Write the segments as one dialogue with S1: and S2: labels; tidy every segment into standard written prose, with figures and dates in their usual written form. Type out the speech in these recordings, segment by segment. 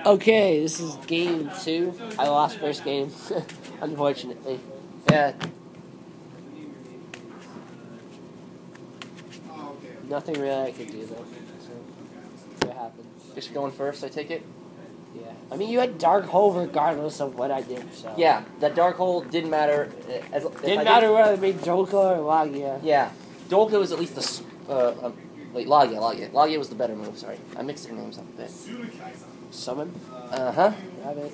S1: Okay, this is game 2. I lost first game, unfortunately.
S2: Yeah.
S1: Nothing really I could do though. So what happened?
S2: Guess you're going first, I take it?
S1: Yeah. I mean, you had dark hole regardless of what I did. So.
S2: Yeah, that dark hole didn't matter.
S1: Didn't matter whether I made Dolka or Lagia.
S2: Yeah. Dolka was at least the... wait, Lagia. Lagia was the better move, sorry. I mixed their names up a bit.
S1: Summon?
S2: Uh-huh.
S1: Rabbit.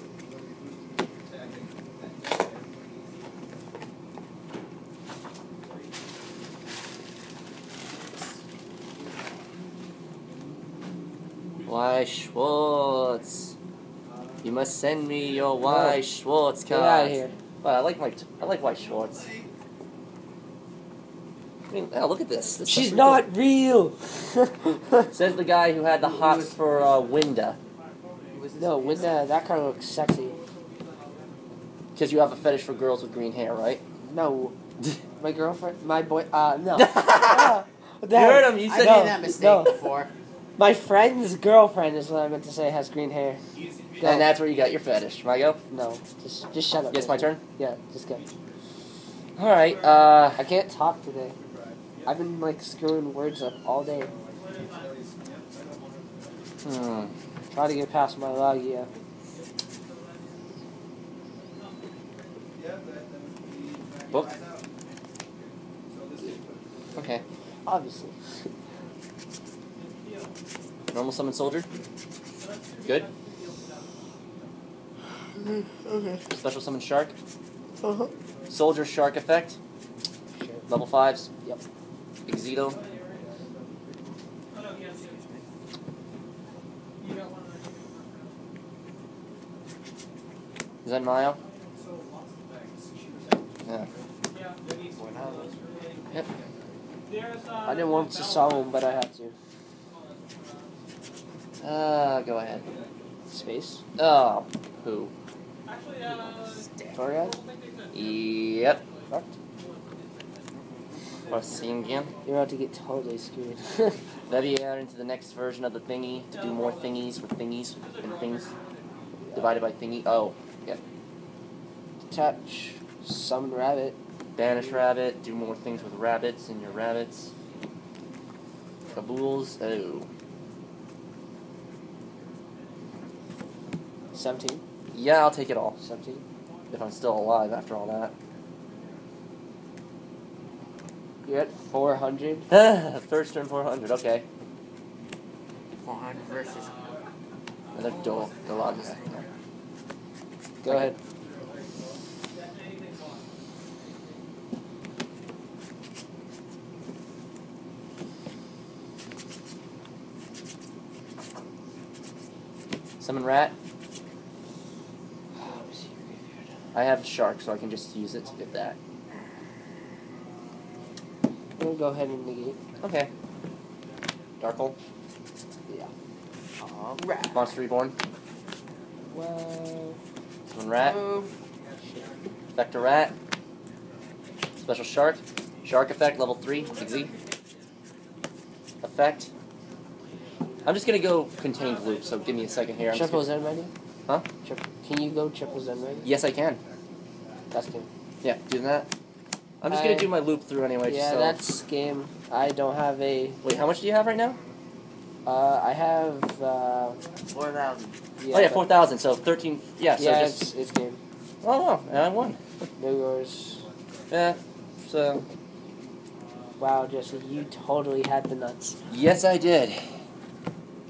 S2: Why, Schwartz? You must send me your Why Schwartz
S1: Get
S2: card.
S1: out of here.
S2: Well, I like Why Schwartz. I mean, oh, look at this.
S1: She's not real.
S2: Says the guy who had the hots for Winda.
S1: No, Winda, that card looks sexy.
S2: Because you have a fetish for girls with green hair, right?
S1: No. My girlfriend, my boy, no.
S2: You heard him, he said
S3: I made that mistake before.
S1: My friend's girlfriend is what I meant to say has green hair. Go.
S2: And that's where you got your fetish. My go?
S1: No, just shut up.
S2: Yes, my turn?
S1: Yeah, just go.
S2: Alright,
S1: I can't talk today. I've been, like, screwing words up all day. Try to get past my Lagia.
S2: Book? Okay.
S1: Obviously.
S2: Normal summon soldier? Good?
S1: Okay.
S2: Special summon shark?
S1: Uh-huh.
S2: Soldier shark effect?
S1: Sure.
S2: Level 5s?
S1: Yep.
S2: Exito? Zen Mayo? Yeah. Yep.
S1: I didn't want to summon, but I had to.
S2: Go ahead.
S1: Space.
S2: Oh, poo.
S1: Torag?
S2: Yep.
S1: Fucked.
S2: Want to see him again?
S1: You're about to get totally screwed.
S2: That'll be out into the next version of the thingy to do more thingies with thingies and things divided by thingy. Oh, yep.
S1: Touch. Summon rabbit.
S2: Banish rabbit. Do more things with rabbits and your rabbits. Kabools. Oh.
S1: 17.
S2: Yeah, I'll take it all.
S1: 17.
S2: If I'm still alive after all that.
S1: You're at 400.
S2: First turn 400. Okay.
S3: 400 versus.
S2: Another duel. Galaga.
S1: Go ahead.
S2: Summon rat. I have shark, so I can just use it to get that.
S1: We'll go ahead and negate.
S2: Okay. Dark hole.
S1: Yeah.
S3: Alright.
S2: Monster reborn.
S1: Well.
S2: Summon rat. Vector rat. Special shark. Shark effect, level 3. Easy. Effect. I'm just gonna go contained loop, so give me a second here.
S1: Triple Zen ready?
S2: Huh?
S1: Can you go triple Zen ready?
S2: Yes, I can.
S1: That's good.
S2: Yeah, do that. I'm just gonna do my loop through anyway.
S1: Yeah,
S2: so.
S1: that's game. I don't have a.
S2: Wait, how much do you have right now?
S1: I have.
S3: 4,000.
S1: Yeah,
S2: oh yeah, 4,000. So 13. Yeah. So
S1: yeah,
S2: just.
S1: it's game.
S2: Oh no, and I won.
S1: No yours.
S2: Yeah. So.
S1: Wow, Jesse, you totally had the nuts.
S2: Yes, I did.